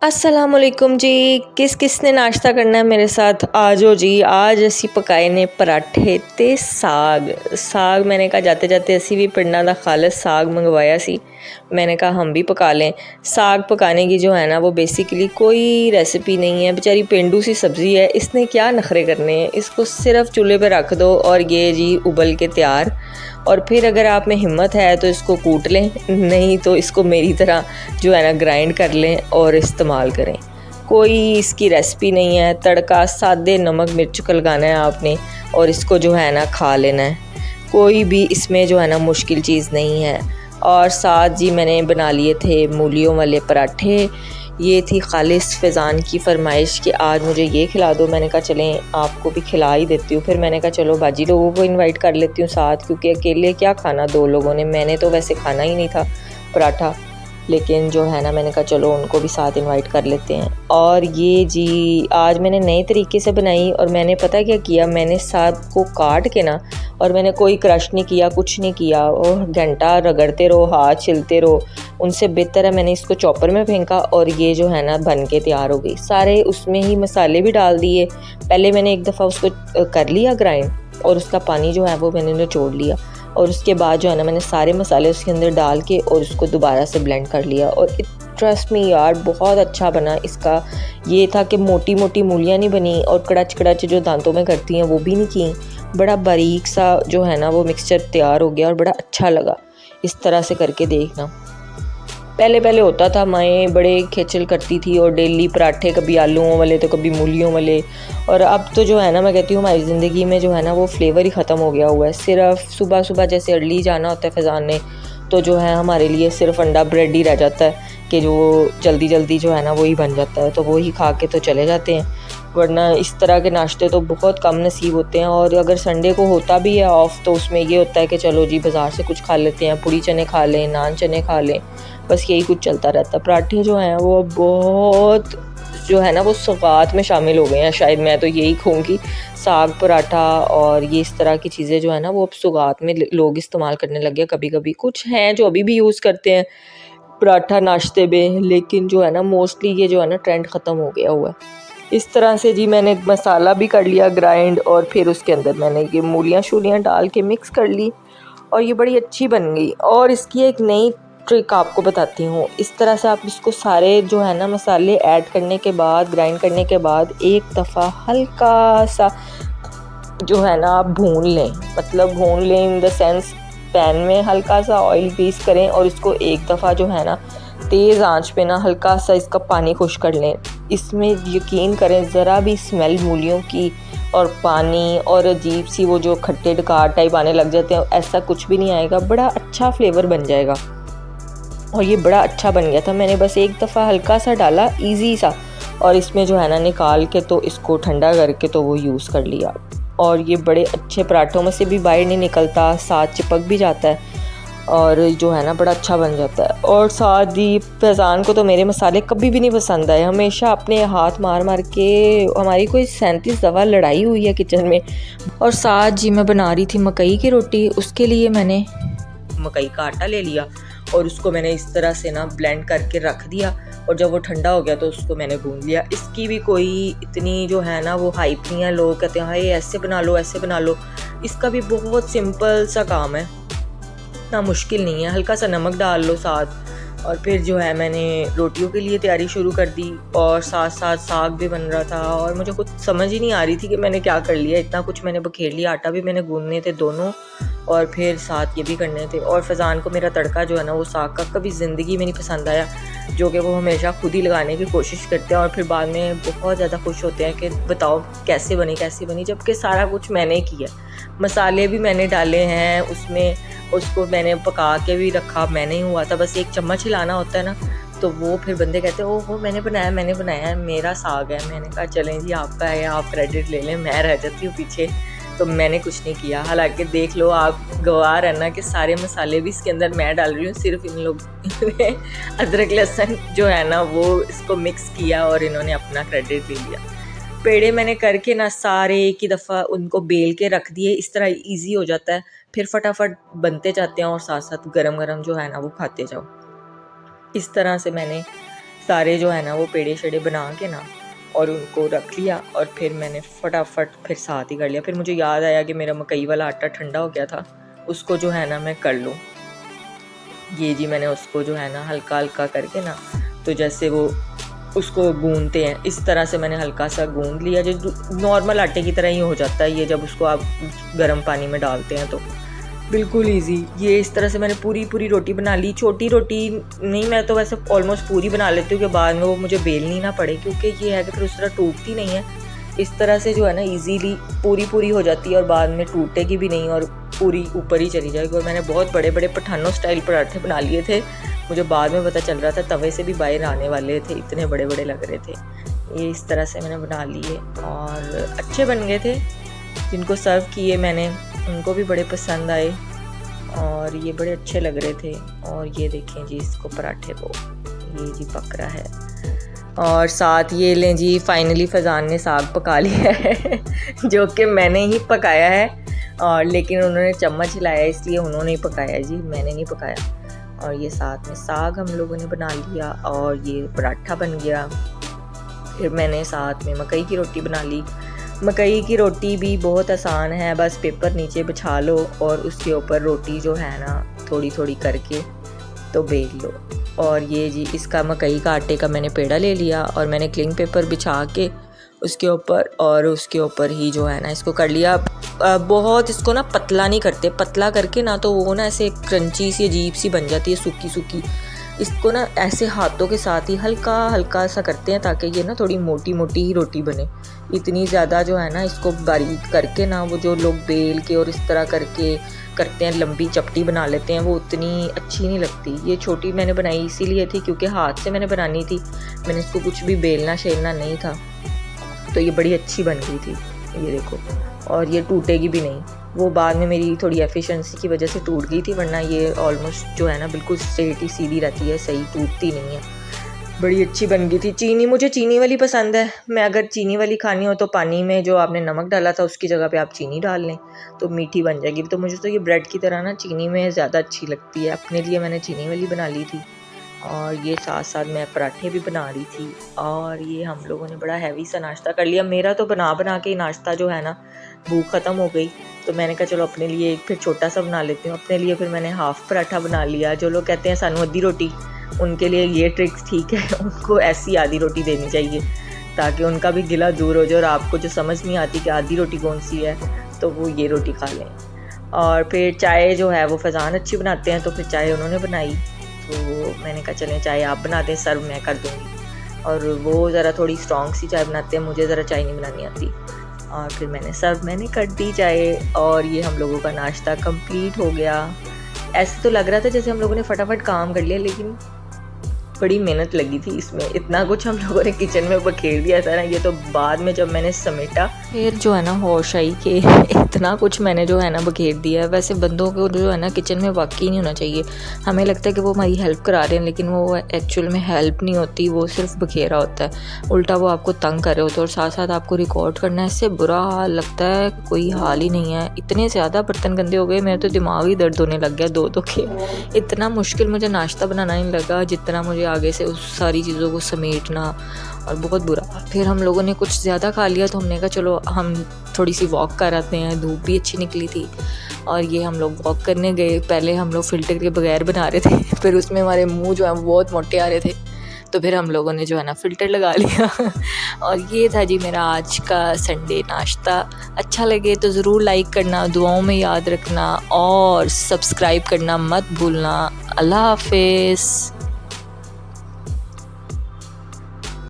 असलकुम जी। किसने नाश्ता करना है मेरे साथ आ जाओ जी। आज असी पकाए ने पराठे ते साग मैंने कहा जाते जाते असी भी पिंडा दा खालस साग मंगवाया सी। मैंने कहा हम भी पका लें। साग पकाने की जो है ना वो बेसिकली कोई रेसिपी नहीं है, बेचारी पेंडू सी सब्ज़ी है, इसने क्या नखरे करने हैं। इसको सिर्फ चूल्हे पे रख दो और ये जी उबल के तैयार। और फिर अगर आप में हिम्मत है तो इसको कूट लें, नहीं तो इसको मेरी तरह जो है ना ग्राइंड कर लें और इस्तेमाल करें। कोई इसकी रेसिपी नहीं है, तड़का सादे नमक मिर्च का लगाना है आपने और इसको जो है ना खा लेना है। कोई भी इसमें जो है ना मुश्किल चीज़ नहीं है। और साथ जी मैंने बना लिए थे मूलियों वाले पराठे। ये थी खालिस फ़ैज़ान की फ़रमाइश कि आज मुझे ये खिला दो। मैंने कहा चलें आपको भी खिला ही देती हूँ। फिर मैंने कहा चलो बाजी लोगों को इनवाइट कर लेती हूँ साथ, क्योंकि अकेले क्या खाना दो लोगों ने। मैंने तो वैसे खाना ही नहीं था पराठा, लेकिन जो है ना मैंने कहा चलो उनको भी साथ इनवाइट कर लेते हैं। और ये जी आज मैंने नए तरीके से बनाई और मैंने पता क्या किया, मैंने साग को काट के ना, और मैंने कोई क्रश नहीं किया, कुछ नहीं किया, और घंटा रगड़ते रहो, हाथ छिलते रहो। उनसे बेहतर है मैंने इसको चॉपर में फेंका और ये जो है ना बन के तैयार हो गई। सारे उसमें ही मसाले भी डाल दिए। पहले मैंने एक दफ़ा उसको कर लिया ग्राइंड और उसका पानी जो है वो मैंने निचोड़ लिया, और उसके बाद जो है ना मैंने सारे मसाले उसके अंदर डाल के और उसको दोबारा से ब्लेंड कर लिया। और ट्रस्ट मी यार बहुत अच्छा बना। इसका ये था कि मोटी मोटी मूलियाँ नहीं बनी और कड़च कड़च जो दांतों में करती हैं वो भी नहीं की। बड़ा बारीक सा जो है ना वो मिक्सचर तैयार हो गया और बड़ा अच्छा लगा। इस तरह से करके देखना। पहले पहले होता था माएँ बड़े खेचल करती थी और डेली पराठे, कभी आलूओं वाले तो कभी मूलियों वाले। और अब तो जो है ना मैं कहती हूँ हमारी ज़िंदगी में जो है ना वो फ्लेवर ही ख़त्म हो गया हुआ है। सिर्फ सुबह सुबह जैसे अर्ली जाना होता है फ़ैज़ान ने, तो जो है हमारे लिए सिर्फ अंडा ब्रेड ही रह जाता है कि जो जल्दी जल्दी जो है ना वही बन जाता है, तो वही खा के तो चले जाते हैं। वरना इस तरह के नाश्ते तो बहुत कम नसीब होते हैं। और अगर संडे को होता भी है ऑफ, तो उसमें ये होता है कि चलो जी बाज़ार से कुछ खा लेते हैं, पूड़ी चने खा लें, नान चने खा लें, बस यही कुछ चलता रहता है। पराठे जो हैं वो बहुत जो है ना वो सौगात में शामिल हो गए हैं, शायद मैं तो यही कहूँगी। साग पराठा और ये इस तरह की चीज़ें जो है ना वो अब सौगात में लोग इस्तेमाल करने लगे। कभी कभी कुछ हैं जो अभी भी यूज़ करते हैं पराठा नाश्ते में, लेकिन जो है ना मोस्टली ये जो है ना ट्रेंड ख़त्म हो गया हुआ है। इस तरह से जी मैंने मसाला भी कर लिया ग्राइंड और फिर उसके अंदर मैंने ये मूलियाँ शूलियाँ डाल के मिक्स कर ली और ये बड़ी अच्छी बन गई। और इसकी एक नई ट्रिक आपको बताती हूँ। इस तरह से आप इसको सारे जो है ना मसाले ऐड करने के बाद, ग्राइंड करने के बाद एक दफ़ा हल्का सा जो है ना आप भून लें, मतलब भून लें इन द सेंस पैन में हल्का सा ऑयल ग्रीस करें और इसको एक दफ़ा जो है ना तेज़ आंच पे ना हल्का सा इसका पानी खुश कर लें। इसमें यकीन करें ज़रा भी स्मेल मूलियों की और पानी और अजीब सी वो जो खट्टे डकार टाइप आने लग जाते हैं, ऐसा कुछ भी नहीं आएगा। बड़ा अच्छा फ्लेवर बन जाएगा और ये बड़ा अच्छा बन गया था। मैंने बस एक दफ़ा हल्का सा डाला ईजी सा, और इसमें जो है ना निकाल के तो इसको ठंडा करके तो वो यूज़ कर लिया। और ये बड़े अच्छे पराठों में से भी बाहर नहीं निकलता, साथ चिपक भी जाता है और जो है ना बड़ा अच्छा बन जाता है। और साथ ही फैज़ान को तो मेरे मसाले कभी भी नहीं पसंद आए, हमेशा अपने हाथ मार मार के हमारी कोई 37 दफ़ा लड़ाई हुई है किचन में। और साथ जी मैं बना रही थी मकई की रोटी। उसके लिए मैंने मकई का आटा ले लिया और उसको मैंने इस तरह से ना ब्लेंड करके रख दिया, और जब वो ठंडा हो गया तो उसको मैंने गूंद लिया। इसकी भी कोई इतनी जो है ना वो हाइप नहीं है। लोग कहते हैं हाय ऐसे बना लो ऐसे बना लो, इसका भी बहुत सिंपल सा काम है, इतना मुश्किल नहीं है। हल्का सा नमक डाल लो साथ, और फिर जो है मैंने रोटियों के लिए तैयारी शुरू कर दी और साथ साथ साग भी बन रहा था। और मुझे खुद समझ ही नहीं आ रही थी कि मैंने क्या कर लिया, इतना कुछ मैंने बखेर लिया। आटा भी मैंने गूंदने थे दोनों, और फिर साथ ये भी करने थे। और फैज़ान को मेरा तड़का जो है ना वो साग का कभी ज़िंदगी में नहीं पसंद आया, जो कि वो हमेशा खुद ही लगाने की कोशिश करते हैं और फिर बाद में बहुत ज़्यादा खुश होते हैं कि बताओ कैसे बनी, जबकि सारा कुछ मैंने किया। मसाले भी मैंने डाले हैं उसमें, उसको मैंने पका के भी रखा मैंने ही हुआ था, बस एक चम्मच हिलाना होता है ना। तो वो फिर बंदे कहते हैं ओहो मैंने बनाया है, मेरा साग है। मैंने कहा चलें जी आपका है, आप क्रेडिट ले लें, मैं रह जाती हूँ पीछे, तो मैंने कुछ नहीं किया। हालांकि देख लो आप गवाह रहना कि सारे मसाले भी इसके अंदर मैं डाल रही हूँ, सिर्फ इन लोग ने अदरक लहसुन जो है ना वो इसको मिक्स किया और इन्होंने अपना क्रेडिट ले लिया। पेड़े मैंने करके ना सारे एक ही दफ़ा उनको बेल के रख दिए, इस तरह इजी हो जाता है, फिर फटाफट बनते जाते हैं और साथ साथ गरम गरम जो है ना वो खाते जाओ। इस तरह से मैंने सारे जो है ना वो पेड़े शेड़े बना के ना और उनको रख लिया और फिर मैंने फटाफट फिर साथ ही कर लिया। फिर मुझे याद आया कि मेरा मकई वाला आटा ठंडा हो गया था, उसको जो है ना मैं कर लूँ। ये जी मैंने उसको जो है ना हल्का हल्का करके ना, तो जैसे वो उसको गूंदते हैं इस तरह से मैंने हल्का सा गूंद लिया, जो नॉर्मल आटे की तरह ही हो जाता है ये, जब उसको आप गर्म पानी में डालते हैं तो बिल्कुल इजी। ये इस तरह से मैंने पूरी रोटी बना ली। छोटी रोटी नहीं, मैं तो वैसे ऑलमोस्ट पूरी बना लेती हूँ कि बाद में वो मुझे बेलनी ना पड़े, क्योंकि ये है कि फिर उस तरह टूटती नहीं है। इस तरह से जो है ना इजीली पूरी हो जाती है और बाद में टूटेगी भी नहीं और पूरी ऊपर ही चली जाएगी। और मैंने बहुत बड़े बड़े पठानों स्टाइल पराठे बना लिए थे, मुझे बाद में पता चल रहा था तवे से भी बाहर आने वाले थे, इतने बड़े बड़े लग रहे थे। ये इस तरह से मैंने बना लिए और अच्छे बन गए थे। जिनको सर्व किए मैंने उनको भी बड़े पसंद आए और ये बड़े अच्छे लग रहे थे। और ये देखें जी इसको पराठे को, ये जी पक रहा है। और साथ ये लें जी, फाइनली फैज़ान ने साग पका लिया है जो कि मैंने ही पकाया है, और लेकिन उन्होंने चम्मच हिलाया इसलिए उन्होंने ही पकाया जी, मैंने नहीं पकाया। और ये साथ में साग हम लोगों ने बना लिया और ये पराठा बन गया। फिर मैंने साथ में मकई की रोटी बना ली। मकई की रोटी भी बहुत आसान है, बस पेपर नीचे बिछा लो और उसके ऊपर रोटी जो है ना थोड़ी थोड़ी करके तो बेल लो। और ये जी इसका मकई का आटे का मैंने पेड़ा ले लिया और मैंने क्लिंग पेपर बिछा के उसके ऊपर और उसके ऊपर ही जो है ना इसको कर लिया। बहुत इसको ना पतला नहीं करते, पतला करके ना तो वो ना ऐसे क्रंची सी अजीब सी बन जाती है, सूखी सूखी। इसको ना ऐसे हाथों के साथ ही हल्का हल्का सा करते हैं ताकि ये ना थोड़ी मोटी मोटी ही रोटी बने। इतनी ज़्यादा जो है ना इसको बारीक करके ना, वो जो लोग बेल के और इस तरह करके करते हैं, लंबी चपटी बना लेते हैं, वो उतनी अच्छी नहीं लगती। ये छोटी मैंने बनाई इसीलिए थी क्योंकि हाथ से मैंने बनानी थी, मैंने इसको कुछ भी बेलना शेलना नहीं था, तो ये बड़ी अच्छी बन गई थी। ये देखो, और ये टूटेगी भी नहीं। वो बाद में मेरी थोड़ी एफिशिएंसी की वजह से टूट गई थी, वरना ये ऑलमोस्ट जो है ना बिल्कुल स्ट्रेट ही सीधी रहती है, सही टूटती नहीं है। बड़ी अच्छी बन गई थी। चीनी, मुझे चीनी वाली पसंद है। मैं अगर चीनी वाली खानी हो तो पानी में जो आपने नमक डाला था उसकी जगह पे आप चीनी डाल लें तो मीठी बन जाएगी। तो मुझे तो ये ब्रेड की तरह ना चीनी में ज़्यादा अच्छी लगती है, अपने लिए मैंने चीनी वाली बना ली थी। और ये साथ साथ मैं पराठे भी बना रही थी और ये हम लोगों ने बड़ा हैवी सा नाश्ता कर लिया। मेरा तो बना के नाश्ता जो है ना भूख ख़त्म हो गई, तो मैंने कहा चलो अपने लिए एक फिर छोटा सा बना लेती हूँ। अपने लिए फिर मैंने हाफ़ पराठा बना लिया। जो लोग कहते हैं सानू आधी रोटी, उनके लिए ये ट्रिक्स ठीक है, उनको ऐसी आधी रोटी देनी चाहिए ताकि उनका भी गिला दूर हो जाए। और आपको जो समझ नहीं आती कि आधी रोटी कौन सी है तो वो ये रोटी खा लें। और फिर चाय जो है वो फैज़ान अच्छी बनाते हैं, तो फिर चाय उन्होंने बनाई, तो मैंने कहा चलें चाय आप बना दें, सर्व मैं कर दूँगी। और वो ज़रा थोड़ी स्ट्रॉन्ग सी चाय बनाते हैं, मुझे ज़रा चाय नहीं बनानी आती। और फिर मैंने कर दी चाय और ये हम लोगों का नाश्ता कंप्लीट हो गया। ऐसे तो लग रहा था जैसे हम लोगों ने फटाफट काम कर लिया, लेकिन बड़ी मेहनत लगी थी इसमें। इतना कुछ हम लोगों ने किचन में बखेर दिया था ना, ये तो बाद में जब मैंने समेटा फिर जो है ना होश आई कि इतना कुछ मैंने जो है ना बखेर दिया है। वैसे बंदों को जो है ना किचन में वाकई नहीं होना चाहिए। हमें लगता है कि वो हमारी हेल्प करा रहे हैं, लेकिन वो एक्चुअल में हेल्प नहीं होती, वो सिर्फ बखेरा होता है। उल्टा वो आपको तंग कर रहे होते हैं और साथ साथ आपको रिकॉर्ड करना है। इससे बुरा हाल लगता है, कोई हाल ही नहीं है। इतने ज़्यादा बर्तन गंदे हो गए, मेरा तो दिमाग ही दर्द होने लग गया दो के। इतना मुश्किल मुझे नाश्ता बनाना नहीं लगा जितना मुझे आगे से उस सारी चीज़ों को समेटना, और बहुत बुरा। फिर हम लोगों ने कुछ ज़्यादा खा लिया तो हमने कहा चलो हम थोड़ी सी वॉक कर आते हैं, धूप भी अच्छी निकली थी। और ये हम लोग वॉक करने गए। पहले हम लोग फ़िल्टर के बगैर बना रहे थे, फिर उसमें हमारे मुंह जो है बहुत मोटे आ रहे थे, तो फिर हम लोगों ने जो है ना फ़िल्टर लगा लिया। और ये था जी मेरा आज का संडे नाश्ता। अच्छा लगे तो ज़रूर लाइक करना, दुआओं में याद रखना और सब्सक्राइब करना मत भूलना। अल्लाह हाफ़िज़।